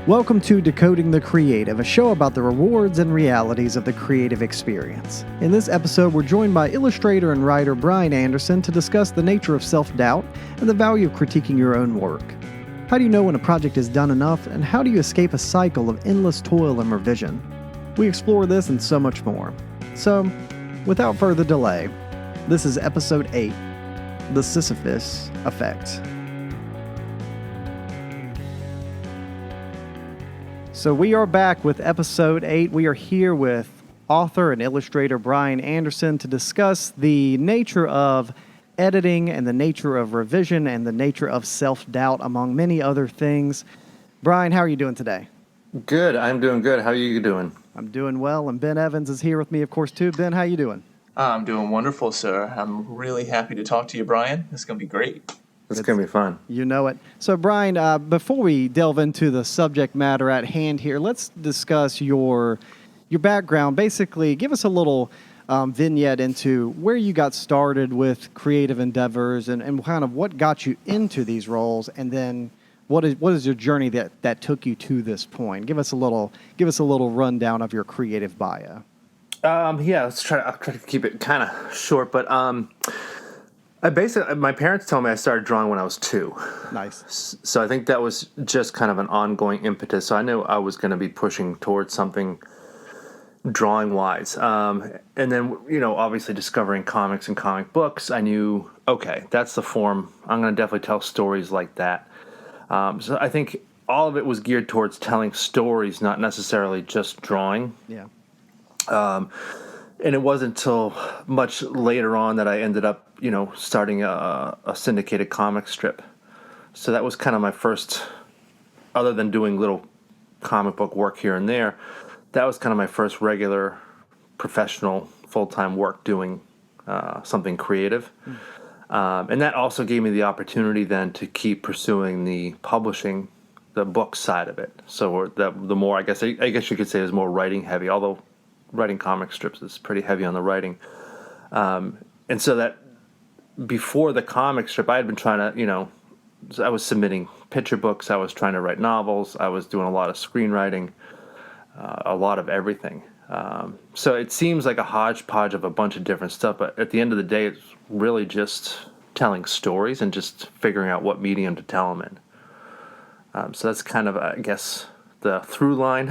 Welcome to Decoding the Creative, a show about the rewards and realities of the creative experience. In this episode, we're joined by illustrator and writer Brian Anderson to discuss the nature of self-doubt and the value of critiquing your own work. How do you know when a project is done enough, and how do you escape a cycle of endless toil and revision? We explore this and so much more. So, without further delay, this is Episode 8, The Sisyphus Effect. So we are back with Episode 8. We are here with author and illustrator Brian Anderson to discuss the nature of editing and the nature of revision and the nature of self-doubt, among many other things. Brian, how are you doing today? Good. I'm doing good. How are you doing? I'm doing well, and Ben Evans is here with me, of course, too. Ben, how you doing? I'm doing wonderful, sir. I'm really happy to talk to you, Brian. It's going to be great. It's going to be fun. You know it. So, Brian, before we delve into the subject matter at hand here, let's discuss your background. Basically, give us a little vignette into where you got started with creative endeavors and kind of what got you into these roles, and then what is your journey that took you to this point? Give us a little rundown of your creative bio. I'll try to keep it kind of short, but my parents told me I started drawing when I was 2. Nice. So I think that was just kind of an ongoing impetus. So I knew I was going to be pushing towards something drawing-wise. And then, obviously discovering comics and comic books, I knew, okay, that's the form. I'm going to definitely tell stories like that. So I think all of it was geared towards telling stories, not necessarily just drawing. Yeah. And it wasn't until much later on that I ended up, starting a syndicated comic strip. So that was kind of my first, other than doing little comic book work here and there, that was kind of my first regular professional full-time work doing something creative. And that also gave me the opportunity then to keep pursuing the publishing, the book side of it. So the more, I guess you could say, it was more writing heavy, although writing comic strips is pretty heavy on the writing. And so that before the comic strip, I had been trying to, I was submitting picture books, I was trying to write novels, I was doing a lot of screenwriting, a lot of everything. So it seems like a hodgepodge of a bunch of different stuff, but at the end of the day, it's really just telling stories and just figuring out what medium to tell them in. So that's kind of, I guess, the through line.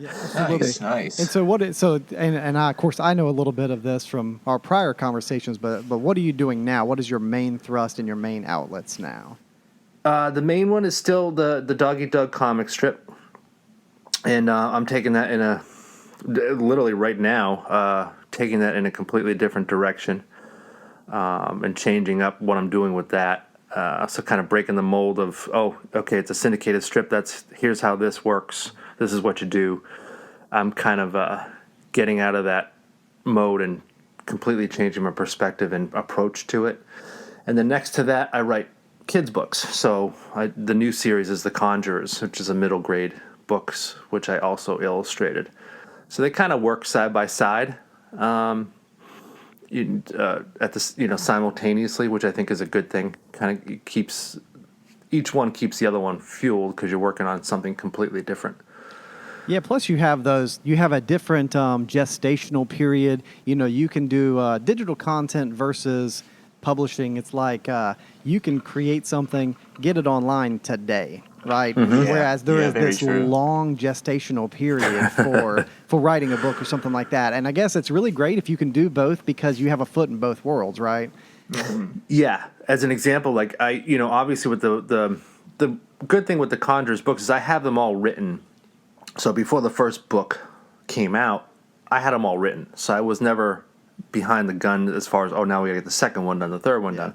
Nice. And so and I, of course, I know a little bit of this from our prior conversations, but what are you doing now? What is your main thrust and your main outlets now? The main one is still the Dog Eat Dog comic strip, and I'm taking that literally right now, taking that in a completely different direction, and changing up what I'm doing with that. So kind of breaking the mold of, okay, it's a syndicated strip. Here's how this works. This is what you do. I'm kind of getting out of that mode and completely changing my perspective and approach to it. And then next to that, I write kids' books. So the new series is The Conjurers, which is a middle grade books, which I also illustrated. So they kind of work side by side. Simultaneously, which I think is a good thing. Kind of each one keeps the other one fueled because you're working on something completely different. Yeah, plus you have a different gestational period. You can do digital content versus publishing. It's like you can create something, get it online today, right? Mm-hmm. Whereas there is this true. long gestational period for writing a book or something like that. And I guess it's really great if you can do both because you have a foot in both worlds, right? Yeah. As an example, like obviously with the good thing with the Conjurers books is I have them all written. So before the first book came out, I had them all written. So I was never behind the gun as far as, now we gotta get the second one done, the third one done.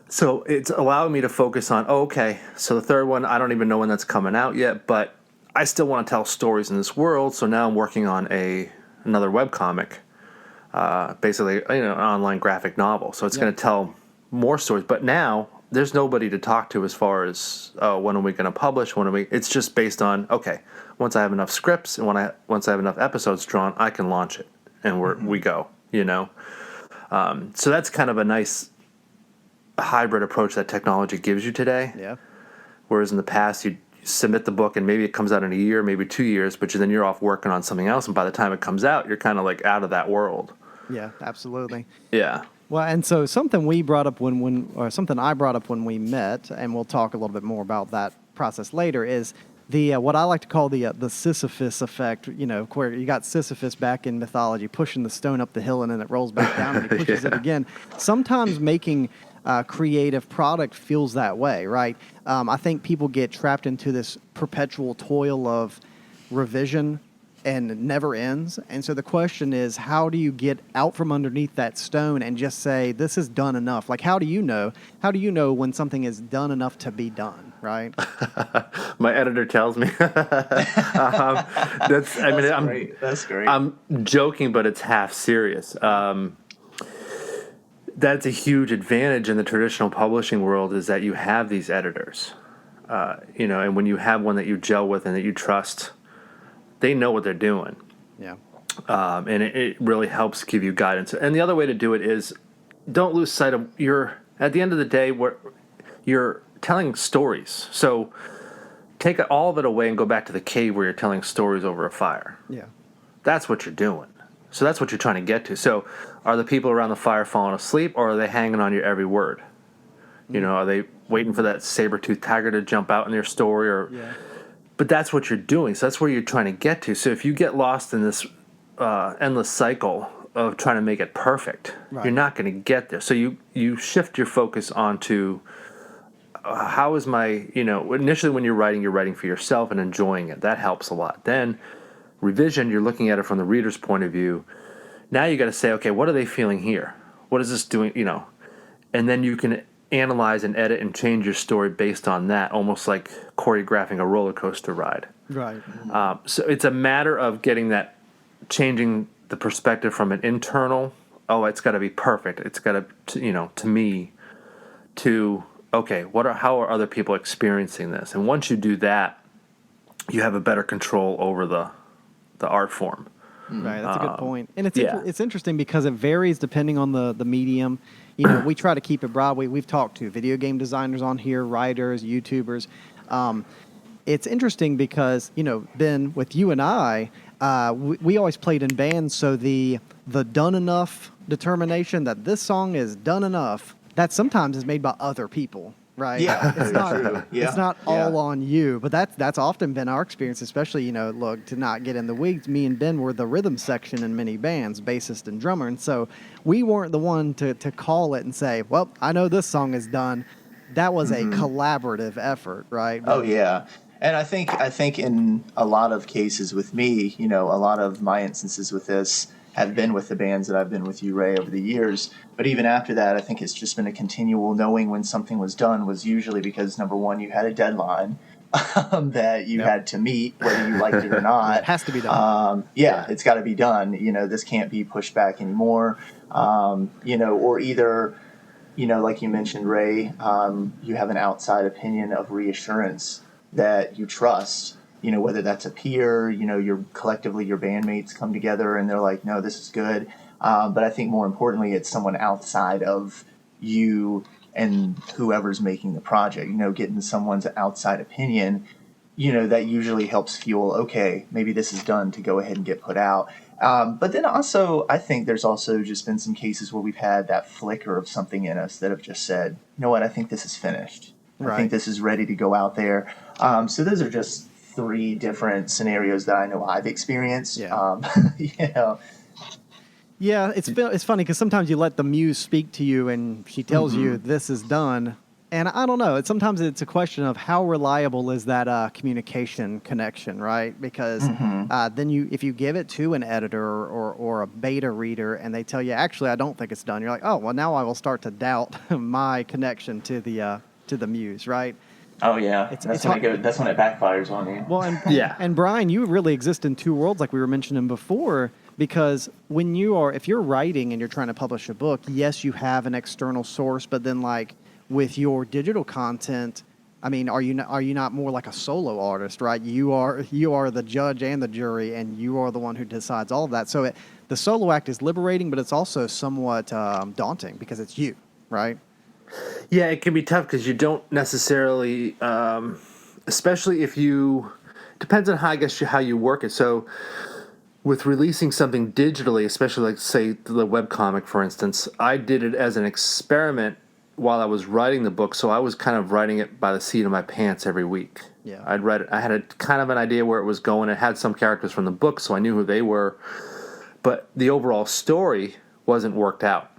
So it's allowing me to focus on, okay, so the third one, I don't even know when that's coming out yet, but I still want to tell stories in this world. So now I'm working on another webcomic, basically an online graphic novel. So it's going to tell more stories. But now there's nobody to talk to as far as when are we going to publish? It's just based on, okay, once I have enough scripts and once I have enough episodes drawn, I can launch it, and we go. So that's kind of a nice hybrid approach that technology gives you today. Yeah. Whereas in the past, submit the book, and maybe it comes out in a year, maybe 2 years, but then you're off working on something else, and by the time it comes out, you're kind of like out of that world. Yeah, absolutely. Yeah. Well, and so something we brought up or something I brought up when we met, and we'll talk a little bit more about that process later, is the what I like to call the Sisyphus effect. Where you got Sisyphus back in mythology pushing the stone up the hill, and then it rolls back down, and he pushes it again. Sometimes making creative product feels that way, right? I think people get trapped into this perpetual toil of revision and it never ends. And so the question is, how do you get out from underneath that stone and just say, this is done enough? Like, how do you know when something is done enough to be done, right? My editor tells me. That's great. That's great. I'm joking, but it's half serious. That's a huge advantage in the traditional publishing world, is that you have these editors, and when you have one that you gel with and that you trust, they know what they're doing. Yeah. And it really helps give you guidance. And the other way to do it is, don't lose sight of at the end of the day, you're telling stories. So take all of it away and go back to the cave where you're telling stories over a fire. Yeah. That's what you're doing. So that's what you're trying to get to. So are the people around the fire falling asleep, or are they hanging on your every word? Are they waiting for that saber-toothed tiger to jump out in their story? But that's what you're doing. So that's where you're trying to get to. So if you get lost in this endless cycle of trying to make it perfect, right, you're not going to get there. So you shift your focus onto how is my, initially when you're writing for yourself and enjoying it. That helps a lot. Then revision, you're looking at it from the reader's point of view. Now you got to say, okay, what are they feeling here? What is this doing? And then you can analyze and edit and change your story based on that, almost like choreographing a roller coaster ride. Right. So it's a matter of changing the perspective from an internal, it's got to be perfect, it's got to, to me, to, okay, how are other people experiencing this? And once you do that, you have a better control over the art form. Right, that's a good point. And it's interesting because it varies depending on the medium. We try to keep it broad. We've talked to video game designers on here, writers, YouTubers. It's interesting because, Ben, with you and I, we always played in bands, so the done enough determination that this song is done enough, that sometimes is made by other people. Right. Yeah, it's not true. Yeah. It's not all on you, but that's often been our experience, especially, look, to not get in the weeds, me and Ben were the rhythm section in many bands, bassist and drummer. And so we weren't the one to call it and say, well, I know this song is done. That was a collaborative effort, right? Oh yeah. And I think in a lot of cases with me, a lot of my instances with this have been with the bands that I've been with you, Ray, over the years. But even after that, I think it's just been a continual knowing when something was done was usually because, number one, you had a deadline that you had to meet, whether you liked it or not. It has to be done. It's got to be done. This can't be pushed back anymore. Or either, like you mentioned, Ray, you have an outside opinion of reassurance that you trust. Whether that's a peer, your bandmates come together and they're like, no, this is good. But I think more importantly, it's someone outside of you and whoever's making the project, getting someone's outside opinion, that usually helps fuel, okay, maybe this is done to go ahead and get put out. But then also, I think there's also just been some cases where we've had that flicker of something in us that have just said, you know what, I think this is finished. Right. I think this is ready to go out there. So those are just 3 different scenarios that I know I've experienced. Yeah. Yeah, it's funny because sometimes you let the muse speak to you and she tells you this is done. And I don't know. Sometimes it's a question of how reliable is that communication connection, right? Because then if you give it to an editor or a beta reader and they tell you, actually, I don't think it's done. You're like, oh, well, now I will start to doubt my connection to the muse, right? Oh yeah, that's when it backfires on you. Well, and Brian, you really exist in 2 worlds, like we were mentioning before, because if you're writing and you're trying to publish a book, yes, you have an external source, but then like with your digital content, I mean, are you not more like a solo artist, right? You are the judge and the jury, and you are the one who decides all of that. So the solo act is liberating, but it's also somewhat daunting because it's you, right? Yeah, it can be tough because you don't necessarily especially if you, depends on how, I guess, how you work it. So with releasing something digitally, especially like, say, the webcomic, for instance, I did it as an experiment while I was writing the book. So I was kind of writing it by the seat of my pants every week. Yeah. I'd read it. I had a kind of an idea where it was going. It had some characters from the book, so I knew who they were. But the overall story wasn't worked out.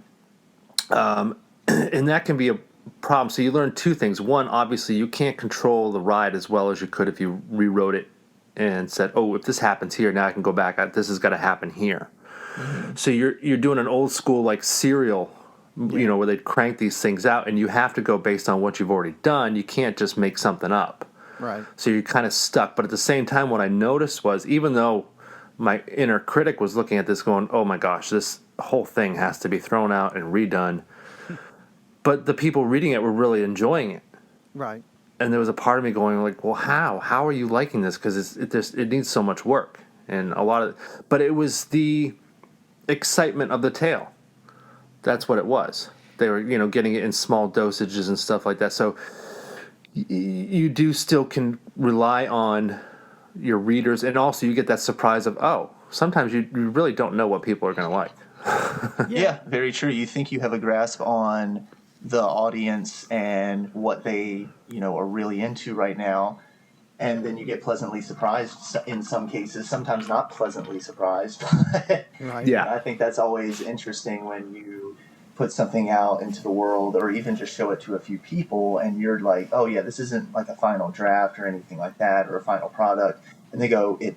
And that can be a problem. So you learn two things. One, obviously, you can't control the ride as well as you could if you rewrote it and said, "Oh, if this happens here, now I can go back. This has got to happen here." Mm-hmm. So you're doing an old school like serial, where they'd crank these things out, and you have to go based on what you've already done. You can't just make something up. Right. So you're kind of stuck. But at the same time, what I noticed was, even though my inner critic was looking at this going, "Oh my gosh, this whole thing has to be thrown out and redone," but the people reading it were really enjoying it. Right. And there was a part of me going like, "Well, how? How are you liking this? Because it needs so much work and a lot of." But it was the excitement of the tale. That's what it was. They were, getting it in small dosages and stuff like that. So you do still can rely on your readers, and also you get that surprise of, oh, sometimes you really don't know what people are going to like. Yeah, very true. You think you have a grasp on the audience and what they, are really into right now, and then you get pleasantly surprised in some cases, sometimes not pleasantly surprised. Right. Yeah. I think that's always interesting when you put something out into the world, or even just show it to a few people, and you're like, oh yeah, this isn't like a final draft or anything like that, or a final product, and they go, it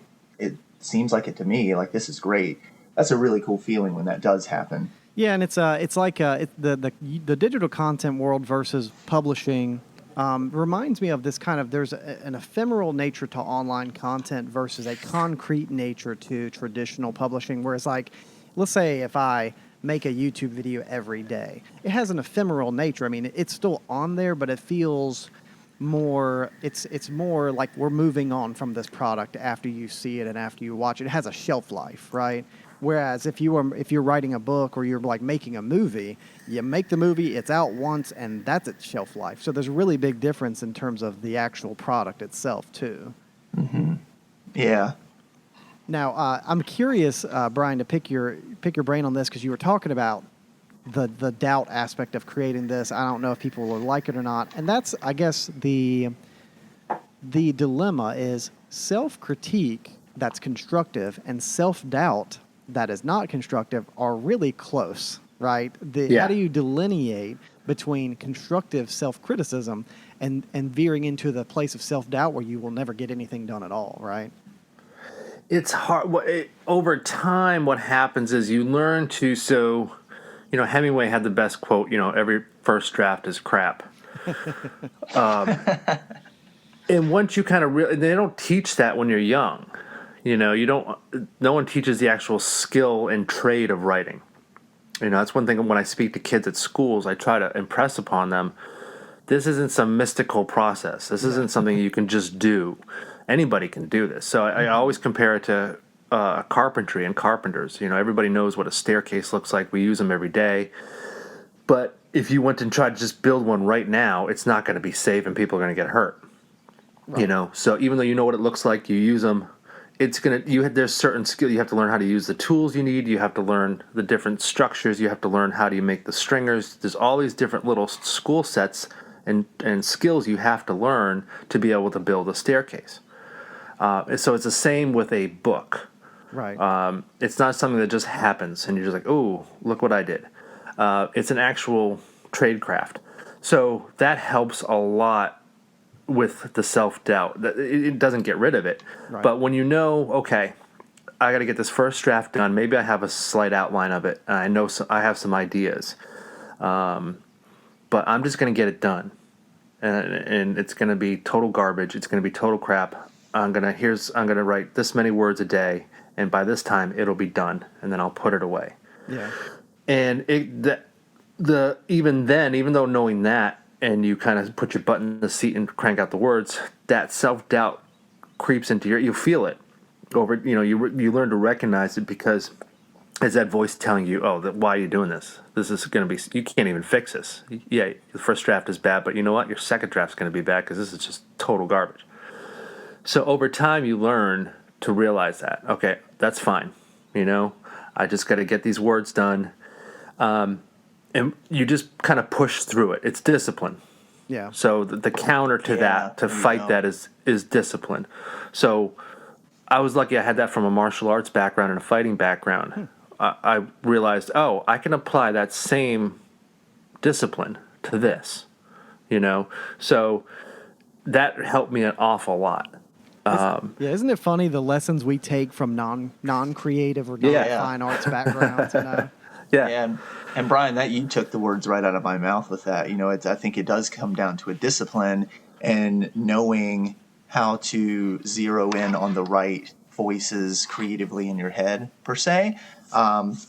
seems like it to me, like this is great. That's a really cool feeling when that does happen. Yeah, and it's like the digital content world versus publishing reminds me of this kind of, there's an ephemeral nature to online content versus a concrete nature to traditional publishing. Whereas, like, let's say if I make a YouTube video every day, it has an ephemeral nature. I mean, it's still on there, but it feels more, it's more like we're moving on from this product after you see it and after you watch it. It has a shelf life, right? Whereas if you're writing a book or you're like making a movie, you make the movie, it's out once, and that's its shelf life. So there's a really big difference in terms of the actual product itself too. Mm-hmm. Yeah. Now I'm curious, Brian, to pick your brain on this, because you were talking about the doubt aspect of creating this. I don't know if people will like it or not, and that's, I guess, the dilemma is self-critique that's constructive and self-doubt that is not constructive are really close, right? How do you delineate between constructive self-criticism and veering into the place of self-doubt where you will never get anything done at all, right? It's hard. Over time, what happens is you learn to, so, Hemingway had the best quote, every first draft is crap. And once you kind of they don't teach that when you're young. No one teaches the actual skill and trade of writing. That's one thing when I speak to kids at schools, I try to impress upon them, this isn't some mystical process. This isn't something you can just do. Anybody can do this. So I always compare it to carpentry and carpenters. Everybody knows what a staircase looks like. We use them every day. But if you went and tried to just build one right now, it's not going to be safe and people are going to get hurt. Right. So even though you know what it looks like, you use them. There's certain skill. You have to learn how to use the tools you need. You have to learn the different structures. You have to learn how do you make the stringers. There's all these different little school sets and skills you have to learn to be able to build a staircase. So it's the same with a book. Right. It's not something that just happens and you're just like, oh, look what I did. It's an actual trade craft. So that helps a lot with the self-doubt. It doesn't get rid of it. Right. But when okay, I got to get this first draft done. Maybe I have a slight outline of it. And I know I have some ideas. But I'm just going to get it done. And it's going to be total garbage. It's going to be total crap. I'm going to write this many words a day. And by this time, it'll be done. And then I'll put it away. Yeah. And even though knowing that, and you kind of put your butt in the seat and crank out the words, that self-doubt creeps into you feel it over, you learn to recognize it, because it's that voice telling you, why are you doing this? This is going to be, you can't even fix this. Yeah, the first draft is bad, but you know what? Your second draft is going to be bad because this is just total garbage. So over time, you learn to realize that, okay, that's fine. I just got to get these words done. And you just kind of push through it. It's discipline. Yeah. So the counter to that, to there you fight go. that, is discipline. So I was lucky I had that from a martial arts background and a fighting background. I realized, I can apply that same discipline to this, So that helped me an awful lot. Isn't it funny the lessons we take from non-creative or Yeah. fine arts backgrounds? Yeah. And Brian, that you took the words right out of my mouth with that. I think it does come down to a discipline and knowing how to zero in on the right voices creatively in your head, per se.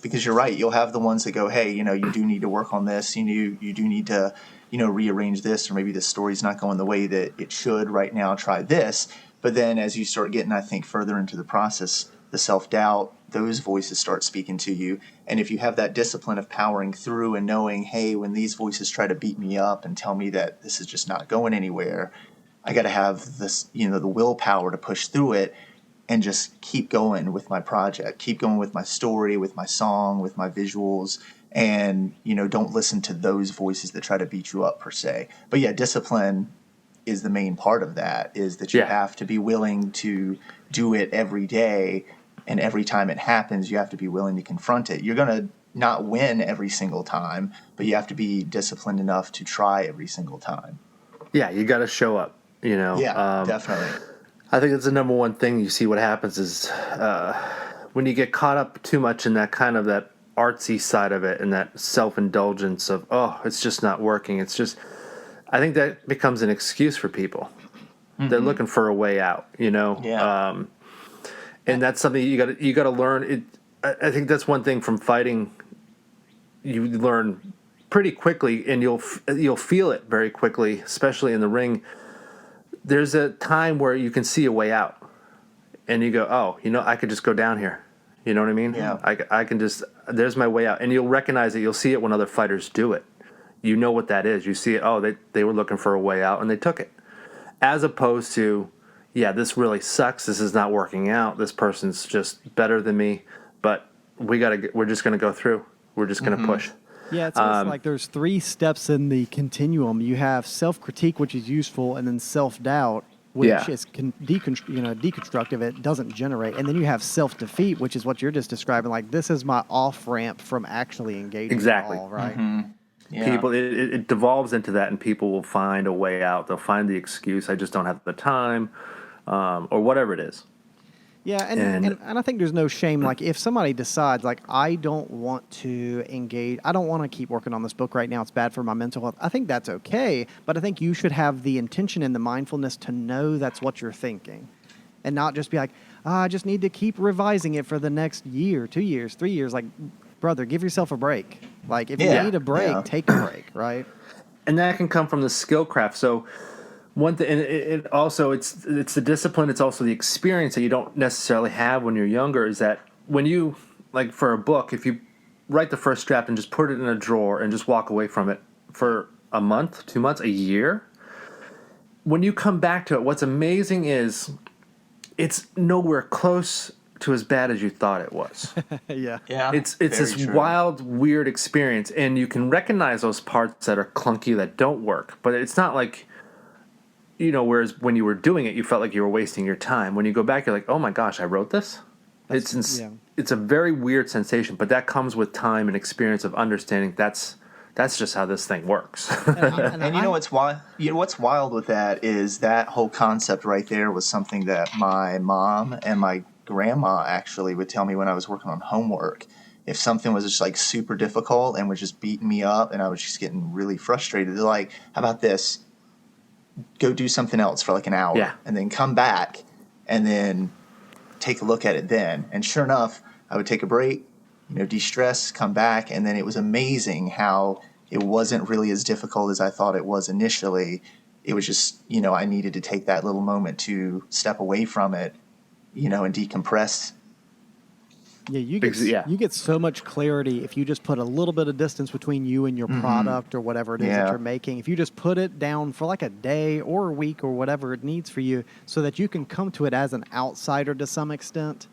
Because you're right, you'll have the ones that go, hey, you do need to work on this. You do need to, rearrange this, or maybe the story's not going the way that it should right now. Try this. But then as you start getting, I think, further into the process, the self-doubt, those voices start speaking to you. And if you have that discipline of powering through and knowing, hey, when these voices try to beat me up and tell me that this is just not going anywhere, I got to have this, the willpower to push through it and just keep going with my project, keep going with my story, with my song, with my visuals, and, don't listen to those voices that try to beat you up, per se. But yeah, discipline is the main part of that, is that you have to be willing to do it every day. And every time it happens, you have to be willing to confront it. You're going to not win every single time, but you have to be disciplined enough to try every single time. Yeah, you got to show up, Yeah, definitely. I think that's the number one thing you see what happens is when you get caught up too much in that kind of that artsy side of it and that self-indulgence of, it's just not working. It's just, I think that becomes an excuse for people. Mm-hmm. They're looking for a way out, Yeah. And that's something you got to learn. I think that's one thing from fighting. You learn pretty quickly, and you'll feel it very quickly, especially in the ring. There's a time where you can see a way out, and you go, I could just go down here. You know what I mean? Yeah. I can just, there's my way out, and you'll recognize it. You'll see it when other fighters do it. You know what that is. You see it. They were looking for a way out, and they took it, as opposed to, this really sucks. This is not working out. This person's just better than me, but we're just going to go through. We're just going to push. Yeah, it's almost like there's 3 steps in the continuum. You have self-critique, which is useful, and then self-doubt, which is deconstructive. It doesn't generate. And then you have self-defeat, which is what you're just describing. Like, this is my off-ramp from actually engaging at all, right? Mm-hmm. Yeah. People, it devolves into that, and people will find a way out. They'll find the excuse, I just don't have the time, or whatever it is. Yeah, and I think there's no shame. Like, if somebody decides, like, I don't want to engage, I don't want to keep working on this book right now, it's bad for my mental health, I think that's okay. But I think you should have the intention and the mindfulness to know that's what you're thinking. And not just be like, I just need to keep revising it for the next year, 2 years, 3 years. Like, brother, give yourself a break. Like, if you need a break, take a break, right? And that can come from the skill craft. So one thing, and it also, it's the discipline, it's also the experience that you don't necessarily have when you're younger, is that when you, like for a book, if you write the first draft and just put it in a drawer and just walk away from it for a month, 2 months, a year, when you come back to it, what's amazing is it's nowhere close to as bad as you thought it was. Yeah. It's this wild, weird experience, and you can recognize those parts that are clunky, that don't work. But it's not like, whereas when you were doing it, you felt like you were wasting your time. When you go back, you're like, oh my gosh, I wrote this? It's a very weird sensation, but that comes with time and experience of understanding that's just how this thing works. And what's wild? What's wild with that is that whole concept right there was something that my mom and my grandma actually would tell me when I was working on homework. If something was just like super difficult and was just beating me up and I was just getting really frustrated, they're like, how about this? Go do something else for like an hour and then come back and then take a look at it then. And sure enough, I would take a break, de-stress, come back. And then it was amazing how it wasn't really as difficult as I thought it was initially. It was just, I needed to take that little moment to step away from it, and decompress. Yeah, Yeah. you get so much clarity if you just put a little bit of distance between you and your product or whatever it is that you're making. If you just put it down for like a day or a week or whatever it needs for you, so that you can come to it as an outsider to some extent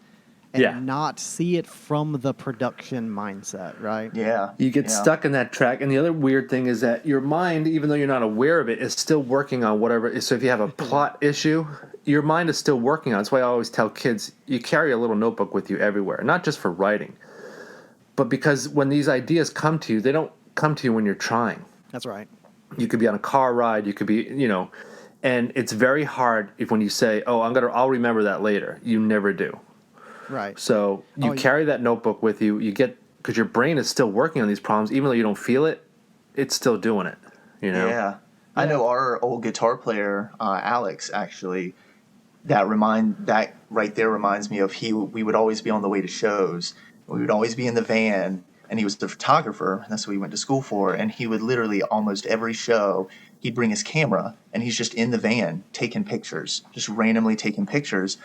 and not see it from the production mindset, right? Yeah. You get stuck in that track. And the other weird thing is that your mind, even though you're not aware of it, is still working on whatever. So if you have a plot issue, your mind is still working on it. That's why I always tell kids, you carry a little notebook with you everywhere, not just for writing, but because when these ideas come to you, they don't come to you when you're trying. That's right. You could be on a car ride, you could be, and it's very hard if when you say, "Oh, I'll remember that later." You never do. Right. So you carry that notebook with you. You get, because your brain is still working on these problems, even though you don't feel it. It's still doing it. Yeah. I know our old guitar player, Alex, actually. That right there reminds me of we would always be on the way to shows. We would always be in the van, and he was the photographer, and that's what we went to school for. And he would literally almost every show, he'd bring his camera, and he's just in the van taking pictures, just randomly taking pictures.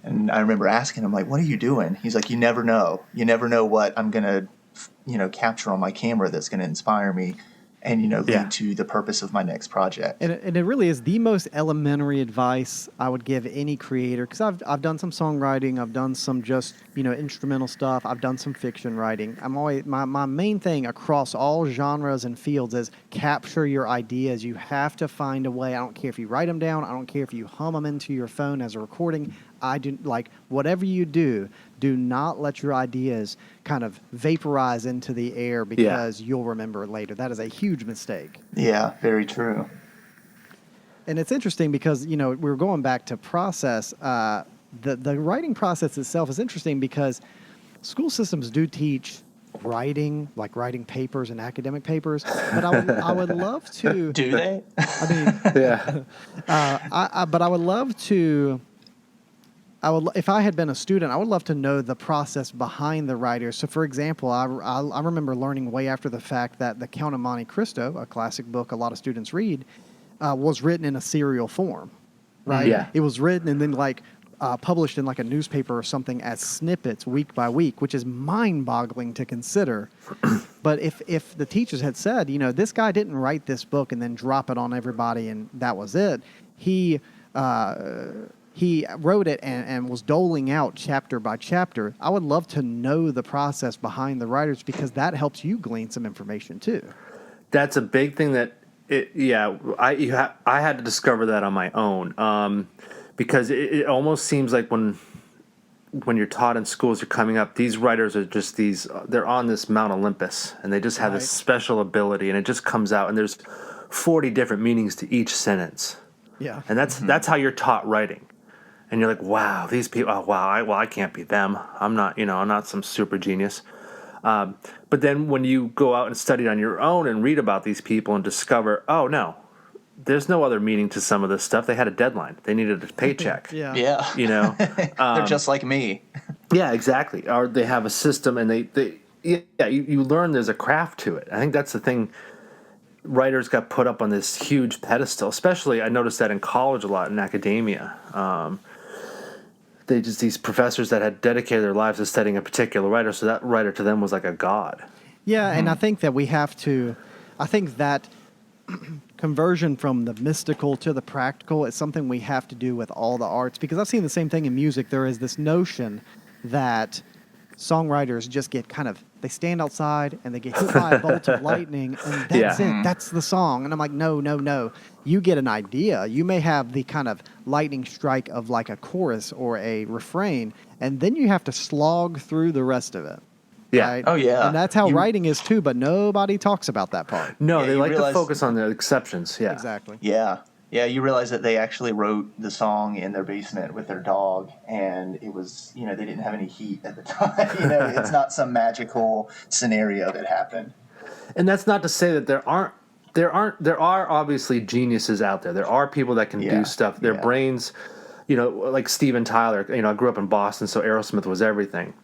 And I remember asking him, like, what are you doing? He's like, you never know. You never know what I'm going to, capture on my camera that's going to inspire me and, lead to the purpose of my next project. And it really is the most elementary advice I would give any creator, because I've done some songwriting, I've done some just, instrumental stuff, I've done some fiction writing. I'm always, my main thing across all genres and fields is capture your ideas. You have to find a way. I don't care if you write them down, I don't care if you hum them into your phone as a recording. I do, like, whatever you do not let your ideas kind of vaporize into the air because you'll remember it later. That is a huge mistake. Yeah, very true. And it's interesting because, we're going back to process. The writing process itself is interesting because school systems do teach writing, like writing papers and academic papers. But I would love to. Do they? I mean, yeah. But I would love to. If I had been a student, I would love to know the process behind the writers. So, for example, I remember learning way after the fact that The Count of Monte Cristo, a classic book a lot of students read, was written in a serial form, right? Yeah. It was written and then published in like a newspaper or something as snippets week by week, which is mind-boggling to consider. But if the teachers had said, this guy didn't write this book and then drop it on everybody and that was it, he wrote it and was doling out chapter by chapter. I would love to know the process behind the writers because that helps you glean some information too. That's a big thing that I had to discover that on my own because it almost seems like when you're taught in schools, you're coming up, these writers are just they're on this Mount Olympus and they just have this special ability and it just comes out and there's 40 different meanings to each sentence. Yeah. And that's how you're taught writing. And you're like, wow, these people, I can't be them. I'm not, I'm not some super genius. But then when you go out and study it on your own and read about these people and discover, oh, no, there's no other meaning to some of this stuff. They had a deadline. They needed a paycheck. Yeah. They're just like me. Yeah, exactly. Or they have a system and you learn there's a craft to it. I think that's the thing. Writers got put up on this huge pedestal, especially I noticed that in college a lot, in academia. These professors that had dedicated their lives to studying a particular writer, so that writer to them was like a god. Yeah, and I think that I think that conversion from the mystical to the practical is something we have to do with all the arts, because I've seen the same thing in music. There is this notion that songwriters just get they stand outside and they get hit by a bolt of lightning and that's it. That's the song. And I'm like, no. You get an idea. You may have the kind of lightning strike of like a chorus or a refrain, and then you have to slog through the rest of it. Yeah. Right? Oh, yeah. And that's how writing is too, but nobody talks about that part. No, they like to focus on the exceptions. Yeah. Exactly. Yeah. Yeah, you realize that they actually wrote the song in their basement with their dog, and it was, they didn't have any heat at the time. It's not some magical scenario that happened. And that's not to say that there are obviously geniuses out there. There are people that can do stuff. Their brains, like Steven Tyler, I grew up in Boston, so Aerosmith was everything.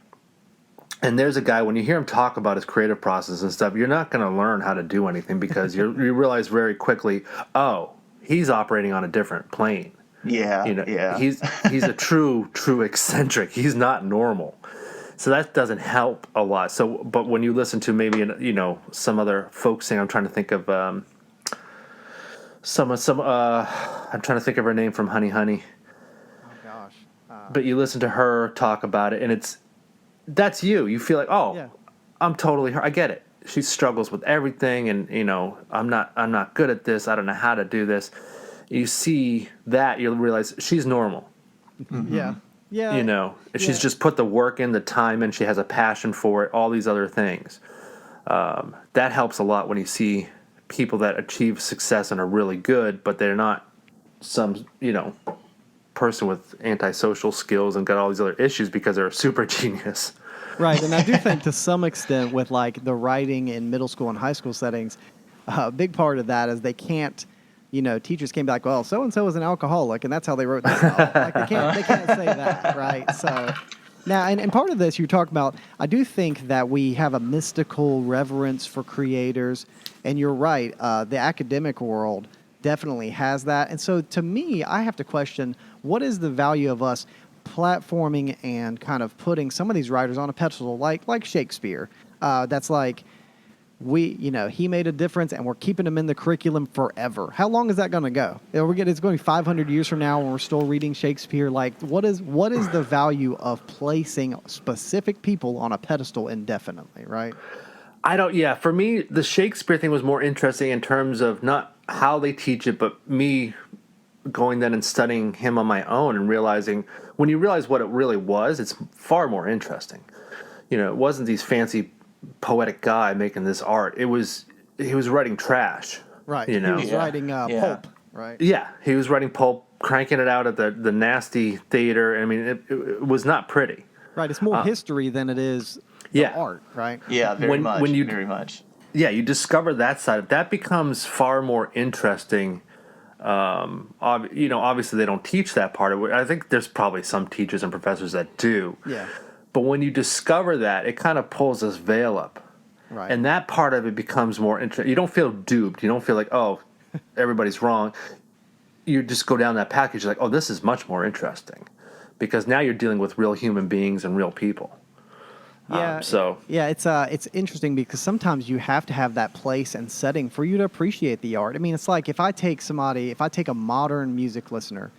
And there's a guy, when you hear him talk about his creative process and stuff, you're not going to learn how to do anything because you realize very quickly, he's operating on a different plane. Yeah, He's a true eccentric. He's not normal. So that doesn't help a lot. So, but when you listen to maybe, some other folk sing, I'm trying to think of, I'm trying to think of her name from Honey Honey. Oh gosh. But you listen to her talk about it, and that's you. You feel like, Yeah. I'm totally her. I get it. She struggles with everything, and I'm not good at this. I don't know how to do this. You see that, you'll realize she's normal. Yeah. Yeah. She's just put the work in, the time in. She has a passion for it. All these other things. That helps a lot when you see people that achieve success and are really good, but they're not some person with antisocial skills and got all these other issues because they're a super genius. Right, and I do think to some extent with like the writing in middle school and high school settings, a big part of that is they can't, teachers can't be like, well, so and so is an alcoholic, and that's how they wrote this novel. Like they can't say that, right? So now, and part of this you talk about, I do think that we have a mystical reverence for creators, and you're right, the academic world definitely has that, and so to me, I have to question what is the value of us platforming and kind of putting some of these writers on a pedestal, like Shakespeare. That's like he made a difference, and we're keeping him in the curriculum forever. How long is that going to go? It's going to be 500 years from now, and we're still reading Shakespeare. Like, what is the value of placing specific people on a pedestal indefinitely? Right? For me, the Shakespeare thing was more interesting in terms of not how they teach it, but me going then and studying him on my own and realizing, when you realize what it really was, it's far more interesting. It wasn't these fancy poetic guy making this art. He was writing trash. Right. He was writing pulp. Right. Yeah, he was writing pulp, cranking it out at the nasty theater. I mean, it was not pretty. Right. It's more history than it is art. Right. Yeah. Very much. Yeah, you discover that side. That becomes far more interesting. Obviously they don't teach that part of it. I think there's probably some teachers and professors that do. Yeah. But when you discover that, it kind of pulls this veil up. Right. And that part of it becomes more interesting. You don't feel duped. You don't feel like, oh, everybody's wrong. You just go down that package. You're like, oh, this is much more interesting. Because now you're dealing with real human beings and real people. Yeah. It's interesting because sometimes you have to have that place and setting for you to appreciate the art. I mean, it's like if I take a modern music listener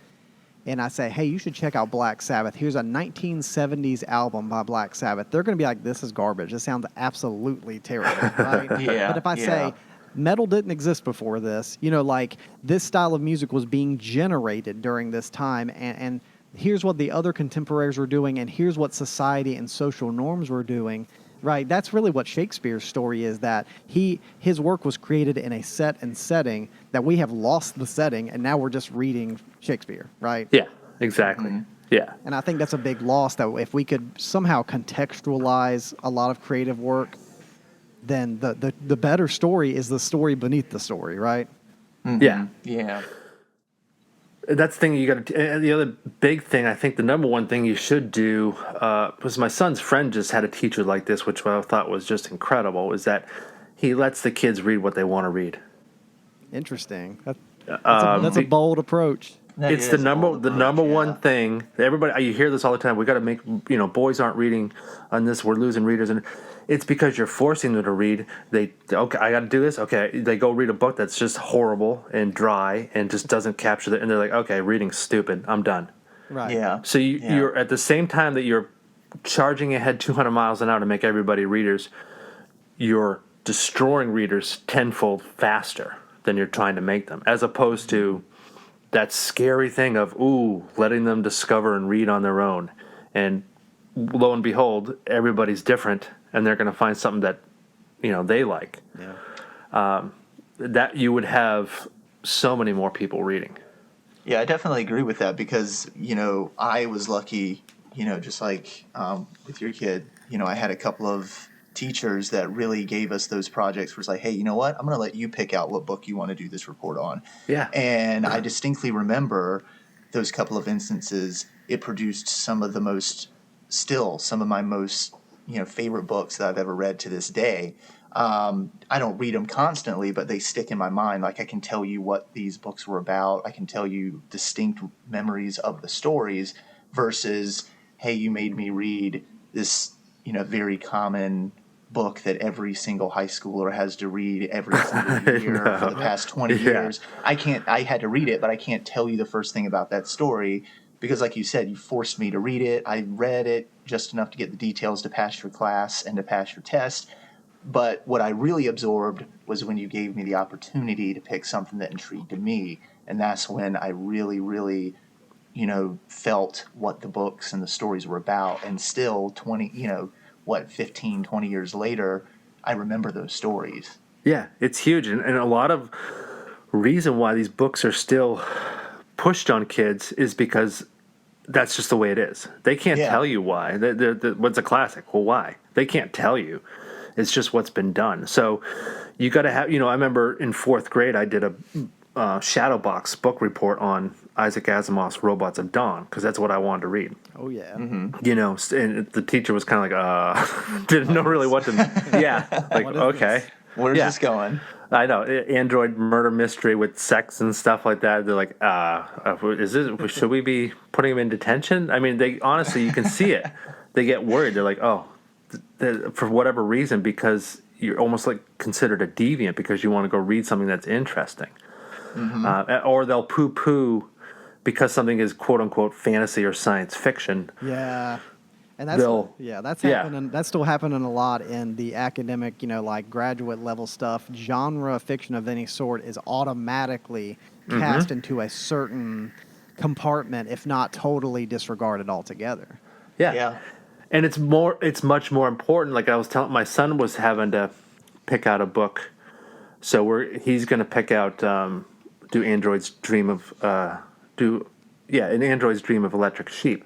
and I say, hey, you should check out Black Sabbath. Here's a 1970s album by Black Sabbath. They're going to be like, this is garbage. This sounds absolutely terrible, right? Yeah. But if I say, metal didn't exist before this, like this style of music was being generated during this time, and here's what the other contemporaries were doing, and here's what society and social norms were doing, right? That's really what Shakespeare's story is, that his work was created in a set and setting that we have lost the setting, and now we're just reading Shakespeare, right? Yeah, exactly. Mm-hmm. Yeah. And I think that's a big loss, that if we could somehow contextualize a lot of creative work, then the better story is the story beneath the story, right? Mm-hmm. Yeah. Yeah. That's the thing you got to. The other big thing, I think, the number one thing you should do, was my son's friend just had a teacher like this, which I thought was just incredible, is that he lets the kids read what they want to read. Interesting. That's a bold approach. It's the number one thing. Everybody, you hear this all the time. We got to make, boys aren't reading on this. We're losing readers, and it's because you're forcing them to read. I got to do this. Okay, they go read a book that's just horrible and dry and just doesn't capture and they're like, okay, reading's stupid. I'm done. Right. Yeah. So you're at the same time that you're charging ahead 200 miles an hour to make everybody readers, you're destroying readers tenfold faster than you're trying to make them, as opposed to that scary thing of, letting them discover and read on their own. And lo and behold, everybody's different, and they're going to find something that, they like. Yeah. That you would have so many more people reading. Yeah, I definitely agree with that because, I was lucky, just like with your kid, I had a couple of teachers that really gave us those projects where it's like, hey, you know what? I'm going to let you pick out what book you want to do this report on. Yeah. And I distinctly remember those couple of instances. It produced some of my most, favorite books that I've ever read to this day. I don't read them constantly, but they stick in my mind. Like I can tell you what these books were about. I can tell you distinct memories of the stories versus, hey, you made me read this very common book that every single high schooler has to read every single year for the past 20 years. I had to read it, but I can't tell you the first thing about that story because, like you said, you forced me to read it. I read it just enough to get the details to pass your class and to pass your test. But what I really absorbed was when you gave me the opportunity to pick something that intrigued me. And that's when I really, really, felt what the books and the stories were about. And still 15, 20 years later, I remember those stories. Yeah, it's huge. And a lot of reason why these books are still pushed on kids is because that's just the way it is. They can't tell you why. What's a classic? Well, why? They can't tell you. It's just what's been done. So you got to have, I remember in 4th grade, I did a shadow box book report on Isaac Asimov's Robots of Dawn because that's what I wanted to read. Oh, yeah. Mm-hmm. And the teacher was kind of like, didn't know really what to, like, okay. Where's this going? I know, android murder mystery with sex and stuff like that. They're like, should we be putting him in detention? I mean, they honestly, you can see it. They get worried. They're like, for whatever reason, because you're almost like considered a deviant because you want to go read something that's interesting. Mm-hmm. Or they'll poo-poo because something is quote-unquote fantasy or science fiction. Yeah. And that's happening. That's still happening a lot in the academic, like graduate level stuff. Genre fiction of any sort is automatically cast into a certain compartment, if not totally disregarded altogether. Yeah. And it's much more important. Like I was telling, my son was having to pick out a book, so he's going to pick out an android's dream of electric sheep,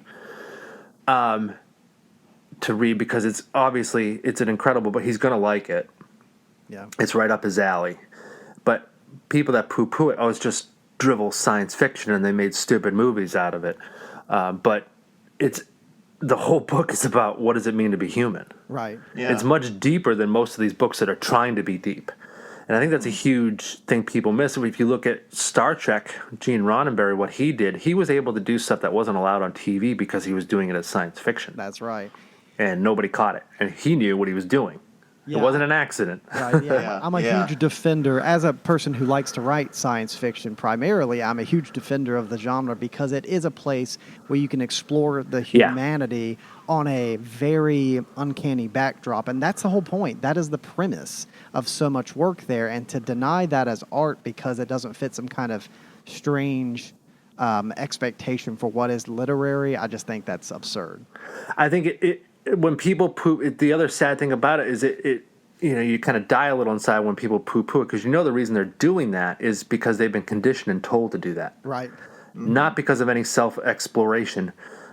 to read because it's an incredible book. He's going to like it. Yeah, it's right up his alley. But people that poo-poo it, it's just drivel science fiction, and they made stupid movies out of it. But the whole book is about what does it mean to be human. Right. Yeah. It's much deeper than most of these books that are trying to be deep. And I think that's a huge thing people miss. If you look at Star Trek, Gene Roddenberry, what he did, he was able to do stuff that wasn't allowed on TV because he was doing it as science fiction. That's right. And nobody caught it. And he knew what he was doing. Yeah. It wasn't an accident. Right, yeah. I'm a huge defender, as a person who likes to write science fiction primarily, I'm a huge defender of the genre because it is a place where you can explore the humanity on a very uncanny backdrop. And that's the whole point. That is the premise of so much work there. And to deny that as art because it doesn't fit some kind of strange expectation for what is literary, I just think that's absurd. I think when people the other sad thing about it is you kind of die a little inside when people poo-poo it because the reason they're doing that is because they've been conditioned and told to do that. Right. Mm-hmm. Not because of any self-exploration,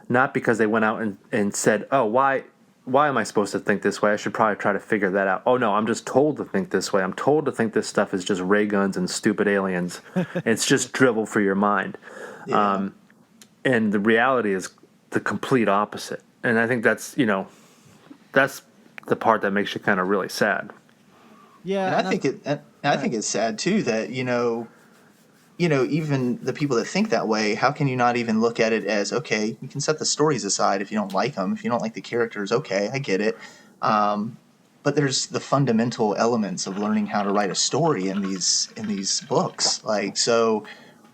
not because they went out and said, oh, why am I supposed to think this way? I should probably try to figure that out. Oh, no, I'm just told to think this way. I'm told to think this stuff is just ray guns and stupid aliens. It's just drivel for your mind. Yeah. And the reality is the complete opposite. And I think that's the part that makes you kind of really sad. Yeah, and I think it's sad too that even the people that think that way, how can you not even look at it as, okay, you can set the stories aside if you don't like them, if you don't like the characters, okay, I get it. But there's the fundamental elements of learning how to write a story in these books. Like, so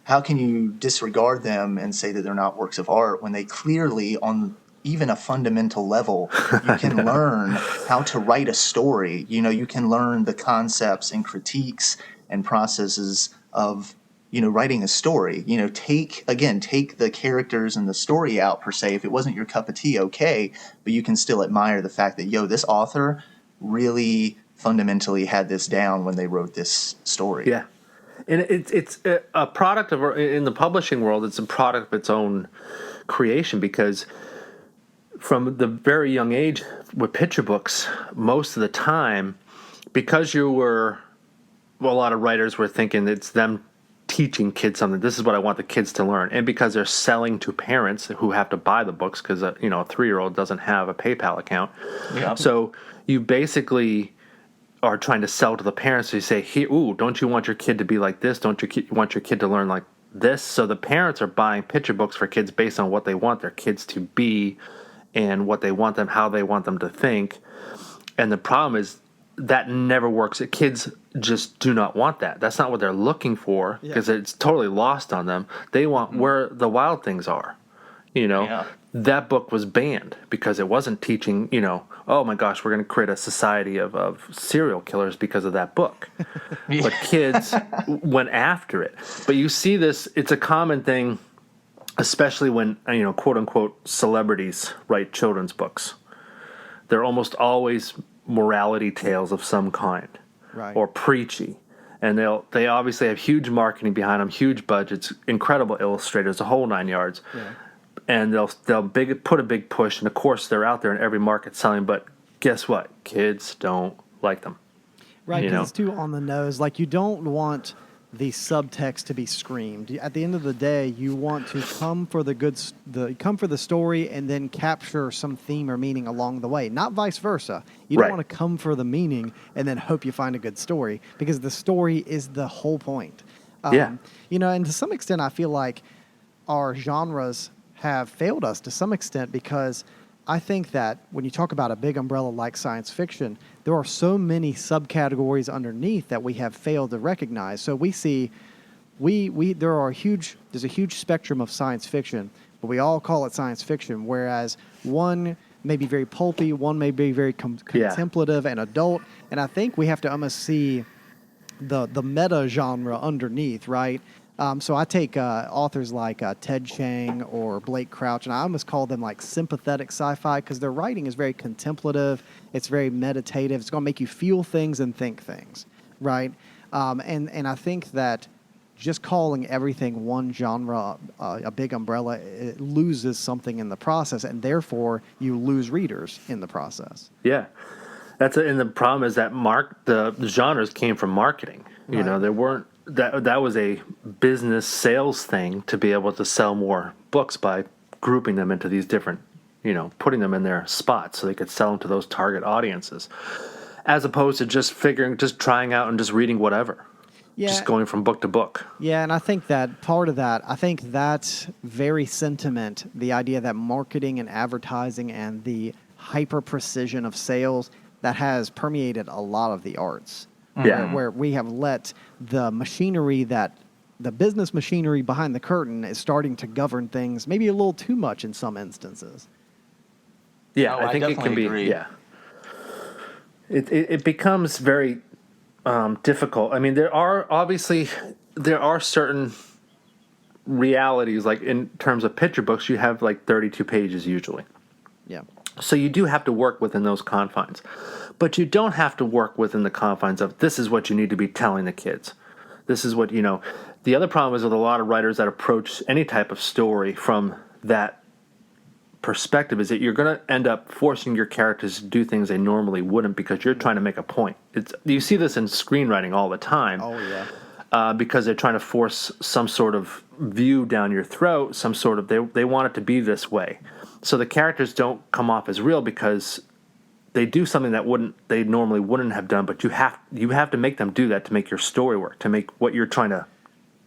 how can you disregard them and say that they're not works of art when they clearly, on even a fundamental level, you can learn how to write a story. You can learn the concepts and critiques and processes of, writing a story. Take the characters and the story out per se. If it wasn't your cup of tea, okay, but you can still admire the fact that, this author really fundamentally had this down when they wrote this story. Yeah. And it's a product of, in the publishing world, it's a product of its own creation because from the very young age with picture books, most of the time, because a lot of writers were thinking it's them teaching kids something. This is what I want the kids to learn. And because they're selling to parents who have to buy the books because, a 3-year-old doesn't have a PayPal account. Yeah. So you basically are trying to sell to the parents. So you say, don't you want your kid to be like this? Don't you want your kid to learn like this? So the parents are buying picture books for kids based on what they want their kids to be and what they want them, how they want them to think. And the problem is that never works. Kids just do not want that. That's not what they're looking for, because it's totally lost on them. They want where the wild things are. That book was banned because it wasn't teaching, oh my gosh, we're going to create a society of serial killers because of that book. But kids went after it. But you see this, it's a common thing, especially when, quote unquote, celebrities write children's books. They're almost always morality tales of some kind, or preachy. And they obviously have huge marketing behind them, huge budgets, incredible illustrators, the whole 9 yards. Yeah. And they'll put a big push, and of course they're out there in every market selling. But guess what? Kids don't like them. Right, because it's too on the nose. Like, you don't want the subtext to be screamed. At the end of the day, you want to come for the story and then capture some theme or meaning along the way, not vice versa. You don't want to come for the meaning and then hope you find a good story, because the story is the whole point. And to some extent, I feel like our genres have failed us to some extent, because I think that when you talk about a big umbrella like science fiction, there are so many subcategories underneath that we have failed to recognize. So we see, there's a huge spectrum of science fiction, but we all call it science fiction, whereas one may be very pulpy, one may be very contemplative and adult, and I think we have to almost see the meta genre underneath, right? So I take authors like Ted Chiang or Blake Crouch, and I almost call them like sympathetic sci-fi, because their writing is very contemplative. It's very meditative. It's going to make you feel things and think things, right? And I think that just calling everything one genre, a big umbrella, it loses something in the process, and therefore you lose readers in the process. Yeah. And the problem is that the genres came from marketing. There weren't. That was a business sales thing to be able to sell more books by grouping them into these different, putting them in their spots so they could sell them to those target audiences, as opposed to just trying out and just reading whatever. Yeah. Just going from book to book. Yeah, and I think that part of that, that very sentiment, the idea that marketing and advertising and the hyper precision of sales, that has permeated a lot of the arts. Yeah. Where we have let the business machinery behind the curtain is starting to govern things maybe a little too much in some instances. Yeah, I think it can be. Agree. Yeah, it becomes very difficult. I mean, there are certain realities, like in terms of picture books, you have like 32 pages usually. Yeah. So you do have to work within those confines. But you don't have to work within the confines of, this is what you need to be telling the kids. This is what, The other problem is with a lot of writers that approach any type of story from that perspective is that you're going to end up forcing your characters to do things they normally wouldn't, because you're trying to make a point. You see this in screenwriting all the time. Oh, yeah. Because they're trying to force some sort of view down your throat, some sort of, they want it to be this way. So the characters don't come off as real because they do something that they normally wouldn't have done, but you have to make them do that to make your story work, to make what you're trying to,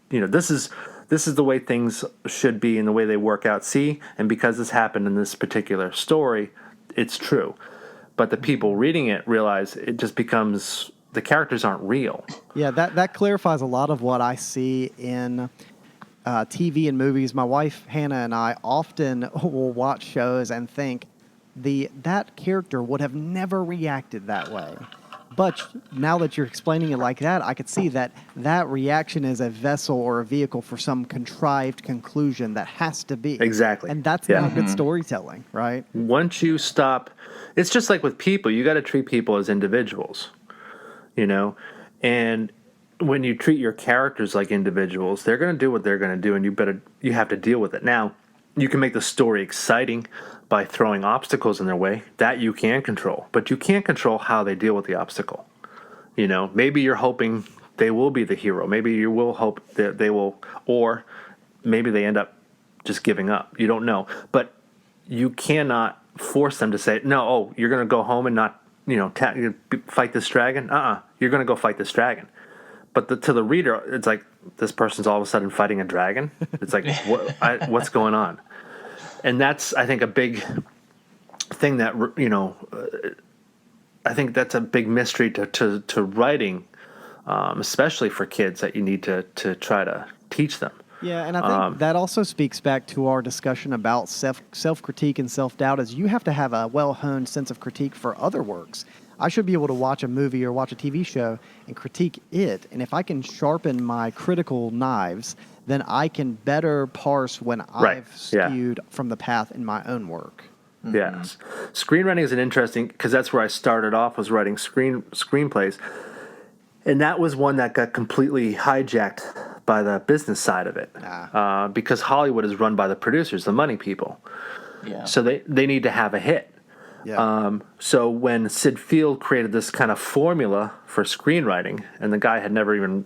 this is the way things should be and the way they work out. See, and because this happened in this particular story, it's true. But the people reading it realize it just becomes, the characters aren't real. Yeah, that clarifies a lot of what I see in TV and movies. My wife Hannah and I often will watch shows and think, that character would have never reacted that way. But now that you're explaining it like that, I could see that reaction is a vessel or a vehicle for some contrived conclusion that has to be. Exactly. And that's not good storytelling, right? Once you stop, it's just like with people, you got to treat people as individuals, and when you treat your characters like individuals, they're going to do what they're going to do, and you have to deal with it. Now, you can make the story exciting by throwing obstacles in their way. That you can control, but you can't control how they deal with the obstacle. Maybe you're hoping they will be the hero. Maybe you will hope that they will, or maybe they end up just giving up. You don't know, but you cannot force them to say, no, you're going to go home and not, fight this dragon. You're going to go fight this dragon. But to the reader, it's like, this person's all of a sudden fighting a dragon. It's like, what's going on? And that's, I think, a big thing that, I think that's a big mystery to writing, especially for kids, that you need to try to teach them. Yeah, and I think that also speaks back to our discussion about self-critique and self-doubt, is you have to have a well-honed sense of critique for other works. I should be able to watch a movie or watch a TV show and critique it, and if I can sharpen my critical knives, then I can better parse when Right. I've skewed from the path in my own work. Yes. Screenwriting is an interesting, because that's where I started off, was writing screenplays. And that was one that got completely hijacked by the business side of it. Because Hollywood is run by the producers, the money people. Yeah. So they need to have a hit. Yeah. So when Sid Field created this kind of formula for screenwriting, and the guy had never even,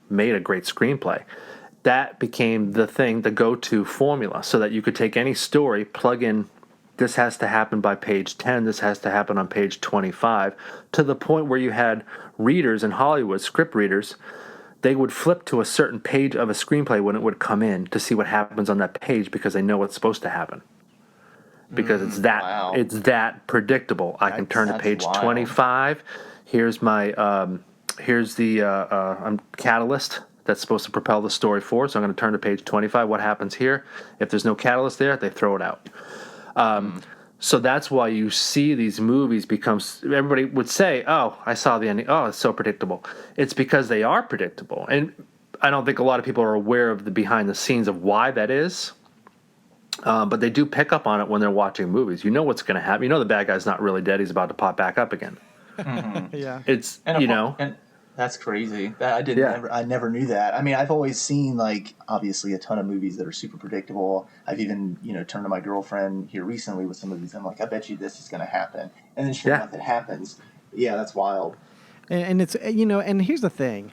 made a great screenplay, that became the thing, the go-to formula, so that you could take any story, plug in, this has to happen by page 10, this has to happen on page 25, to the point where you had readers in Hollywood, script readers, they would flip to a certain page of a screenplay when it would come in to see what happens on that page, because they know what's supposed to happen. Because it's that predictable. I can turn to page 25. Here's my here's the catalyst that's supposed to propel the story forward. So I'm going to turn to page 25. What happens here? If there's no catalyst there, they throw it out. So that's why you see these movies everybody would say, oh, I saw the ending. Oh, it's so predictable. It's because they are predictable. And I don't think a lot of people are aware of the behind the scenes of why that is. But they do pick up on it when they're watching movies. You know what's going to happen. You know the bad guy's not really dead. He's about to pop back up again. Yeah. It's, And that's crazy. I never knew that. I mean, I've always seen, obviously a ton of movies that are super predictable. I've even, turned to my girlfriend here recently with some movies. I'm like, I bet you this is going to happen. And then sure enough, it happens. Yeah, that's wild. And it's, and here's the thing.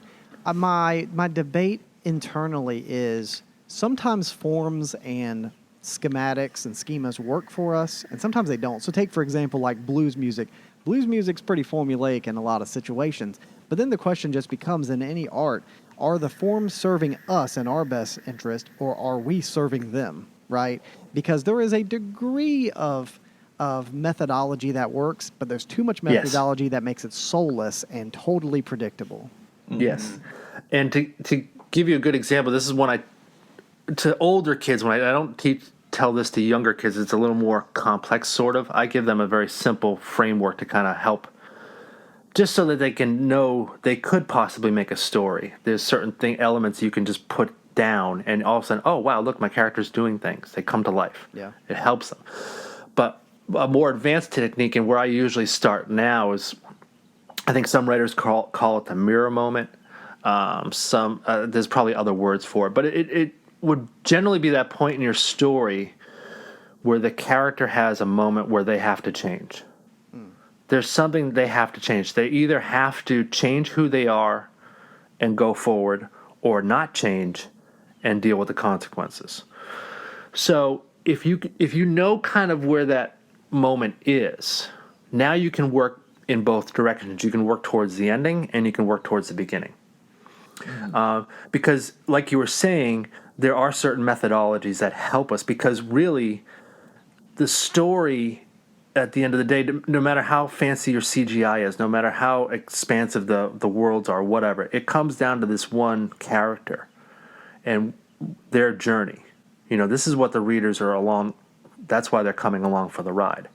My debate internally is sometimes forms and schematics and schemas work for us, and sometimes they don't. So take, for example, like blues music. Blues music's pretty formulaic in a lot of situations. But then the question just becomes, in any art, are the forms serving us in our best interest, or are we serving them, right? Because there is a degree of methodology that works, but there's too much methodology that makes it soulless and totally predictable. Yes. And to give you a good example, this is one to older kids, when I don't tell this to younger kids, it's a little more complex, sort of. I give them a very simple framework to kind of help, just so that they can know they could possibly make a story. There's certain elements you can just put down, and all of a sudden, oh, wow, look, my character's doing things. They come to life. Yeah. It helps them. But a more advanced technique, and where I usually start now, is, I think some writers call it the mirror moment. There's probably other words for it, but it would generally be that point in your story where the character has a moment where they have to change. There's something they have to change. They either have to change who they are and go forward, or not change and deal with the consequences. So if you know kind of where that moment is, now you can work in both directions. You can work towards the ending, and you can work towards the beginning. Because, like you were saying, there are certain methodologies that help us, because really the story, at the end of the day, no matter how fancy your CGI is, no matter how expansive the worlds are, whatever, it comes down to this one character and their journey. This is what the readers are along. That's why they're coming along for the ride.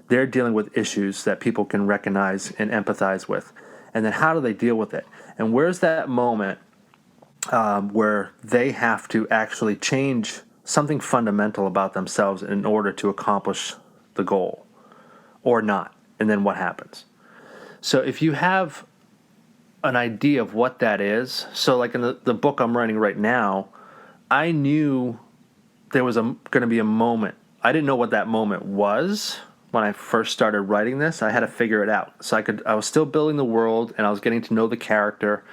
They're dealing with issues that people can recognize and empathize with. And then how do they deal with it? And where's that moment where they have to actually change something fundamental about themselves in order to accomplish the goal, or not? And then what happens? So if you have an idea of what that is, so like in the book I'm writing right now, I knew there was going to be a moment. I didn't know what that moment was when I first started writing this. I had to figure it out. So I was still building the world, and I was getting to know the character.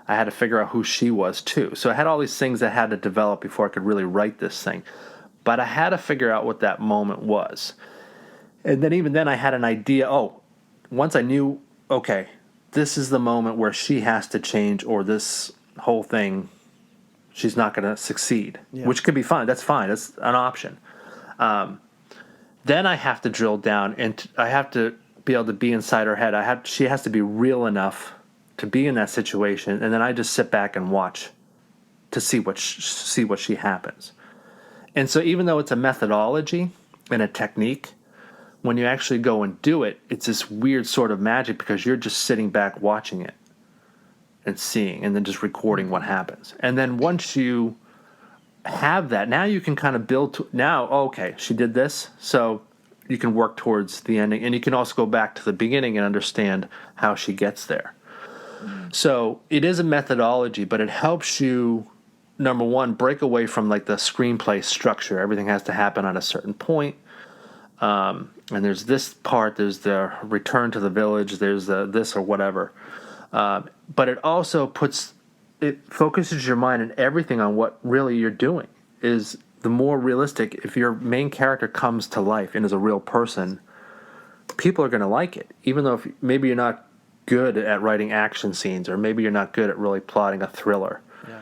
I had to figure out who she was too. So I had all these things that had to develop before I could really write this thing. But I had to figure out what that moment was. And then even then I had an idea. Once I knew, okay, this is the moment where she has to change, or this whole thing, she's not going to succeed, which could be fine. That's fine. That's an option. Then I have to drill down, and I have to be able to be inside her head. She has to be real enough to be in that situation, and then I just sit back and watch to see what she happens. And so even though it's a methodology and a technique, when you actually go and do it, it's this weird sort of magic because you're just sitting back watching it and seeing and then just recording what happens. And then once you have that, now you can kind of build to, now, okay, she did this, so you can work towards the ending. And you can also go back to the beginning and understand how she gets there. So it is a methodology, but it helps you, number one, break away from like the screenplay structure. Everything has to happen at a certain point. And there's this part, there's the return to the village, there's the this or whatever. But it also focuses your mind and everything on what really you're doing. Is the more realistic, if your main character comes to life and is a real person, people are going to like it. Even though maybe you're not good at writing action scenes, or maybe you're not good at really plotting a thriller. Yeah.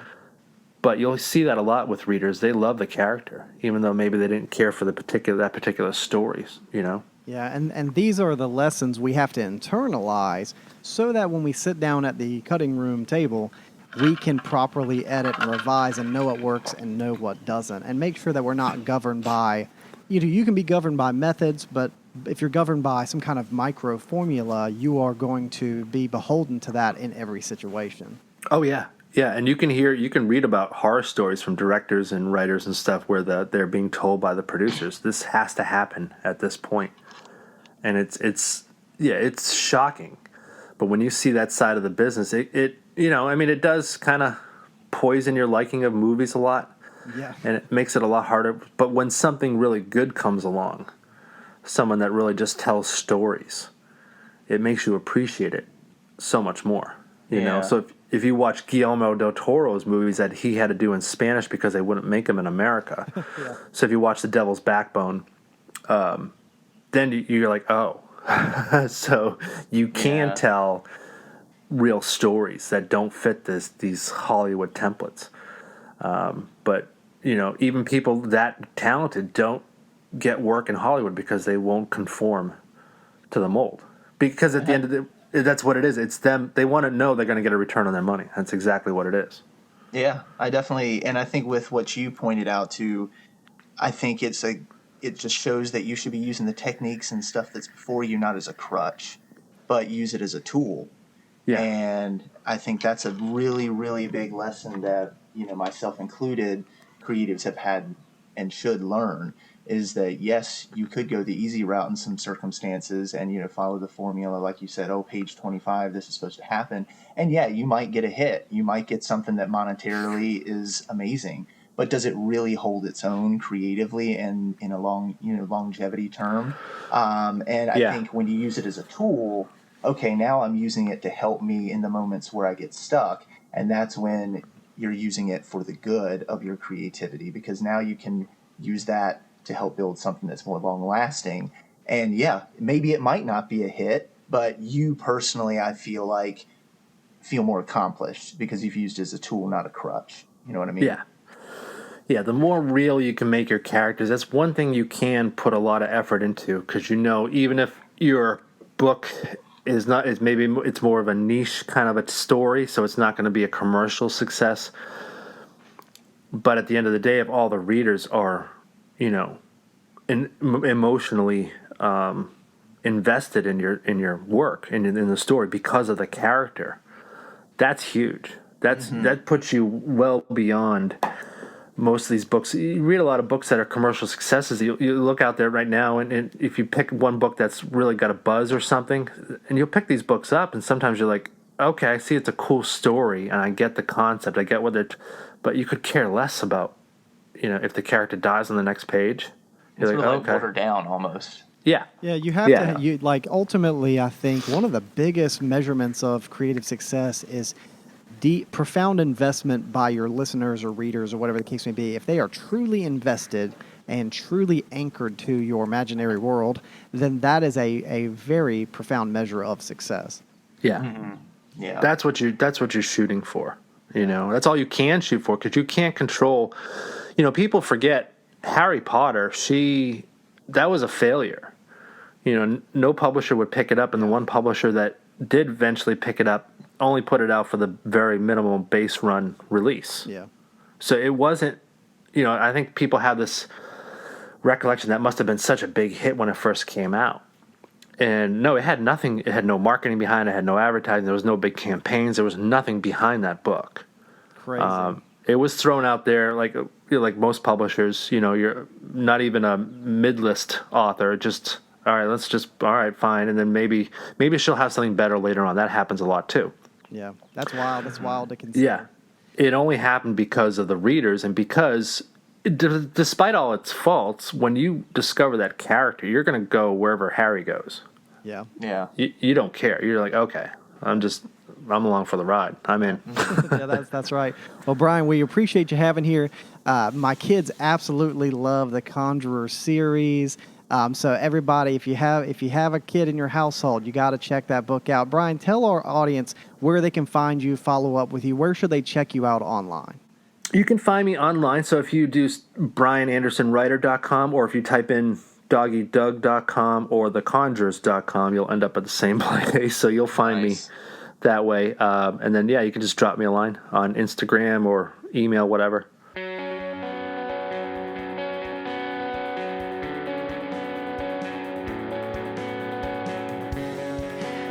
But you'll see that a lot with readers. They love the character, even though maybe they didn't care for that particular stories, you know? Yeah, and these are the lessons we have to internalize so that when we sit down at the cutting room table, we can properly edit and revise and know what works and know what doesn't, and make sure that we're not governed by, you can be governed by methods, but if you're governed by some kind of micro formula, you are going to be beholden to that in every situation. Oh, yeah. Yeah, and you can read about horror stories from directors and writers and stuff where they're being told by the producers, this has to happen at this point. And it's shocking. But when you see that side of the business, it does kind of poison your liking of movies a lot. Yeah. And it makes it a lot harder. But when something really good comes along, someone that really just tells stories, it makes you appreciate it so much more. You know, so if you watch Guillermo del Toro's movies that he had to do in Spanish because they wouldn't make them in America. Yeah. So if you watch The Devil's Backbone, then you're like, oh. So you can tell real stories that don't fit these Hollywood templates. But, even people that talented don't get work in Hollywood because they won't conform to the mold. Because at the end of that's what it is. It's them. They want to know they're going to get a return on their money. That's exactly what it is. Yeah, I think with what you pointed out too, I think it just shows that you should be using the techniques and stuff that's before you not as a crutch, but use it as a tool. Yeah. And I think that's a really, really big lesson that, myself included, creatives have had and should learn, is that yes, you could go the easy route in some circumstances and follow the formula like you said, page 25, this is supposed to happen, and you might get a hit, you might get something that monetarily is amazing, but does it really hold its own creatively and in a long longevity term? And I think when you use it as a tool, okay, now I'm using it to help me in the moments where I get stuck, and that's when you're using it for the good of your creativity, because now you can use that to help build something that's more long-lasting. And maybe it might not be a hit, but you personally, I feel more accomplished because you've used it as a tool, not a crutch. You know what I mean? Yeah. Yeah, the more real you can make your characters, that's one thing you can put a lot of effort into, because even if your book it's more of a niche kind of a story, so it's not going to be a commercial success. But at the end of the day, if all the readers are emotionally invested in your work and in the story because of the character, that's huge. That puts you well beyond most of these books. You read a lot of books that are commercial successes. You look out there right now, and if you pick one book that's really got a buzz or something, and you'll pick these books up, and sometimes you're like, okay, I see it's a cool story, and I get the concept, I get what they're... But you could care less about, if the character dies on the next page. You're like, okay, watered down almost. Yeah. Yeah, you have to. Ultimately, I think one of the biggest measurements of creative success is deep, profound investment by your listeners or readers or whatever the case may be. If they are truly invested and truly anchored to your imaginary world, then that is a very profound measure of success. Yeah. Mm-hmm. Yeah. That's what you're shooting for. That's all you can shoot for, because you can't control. People forget Harry Potter. that was a failure. No publisher would pick it up, and the one publisher that did eventually pick it up only put it out for the very minimum base run release. Yeah. So it wasn't, I think people have this recollection that must have been such a big hit when it first came out. And no, it had nothing. It had no marketing behind it. It had no advertising. There was no big campaigns. There was nothing behind that book. Crazy. It was thrown out there like most publishers. You're not even a mid-list author. Just all right, fine, and then maybe she'll have something better later on. That happens a lot too. Yeah, that's wild. That's wild to consider. Yeah, it only happened because of the readers, and because despite all its faults, when you discover that character, you're going to go wherever Harry goes. Yeah. Yeah. You don't care. You're like, okay, I'm along for the ride. I'm in. Yeah, that's right. Well, Brian, we appreciate you having here. My kids absolutely love the Conjurer series. So everybody, if you have a kid in your household, you got to check that book out. Brian, tell our audience where they can find you, follow up with you. Where should they check you out online? You can find me online. So if you do brianandersonwriter.com, or if you type in doggydug.com or theconjurers.com, you'll end up at the same place. So you'll find me that way. And then, you can just drop me a line on Instagram or email, whatever.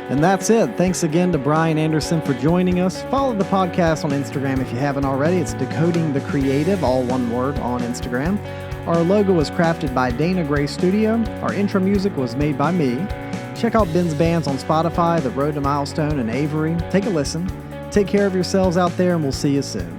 And that's it. Thanks again to Brian Anderson for joining us. Follow the podcast on Instagram if you haven't already. It's Decoding the Creative, all one word, on Instagram. Our logo was crafted by Dana Gray Studio. Our intro music was made by me. Check out Ben's bands on Spotify, The Road to Milestone and Avery. Take a listen. Take care of yourselves out there, and we'll see you soon.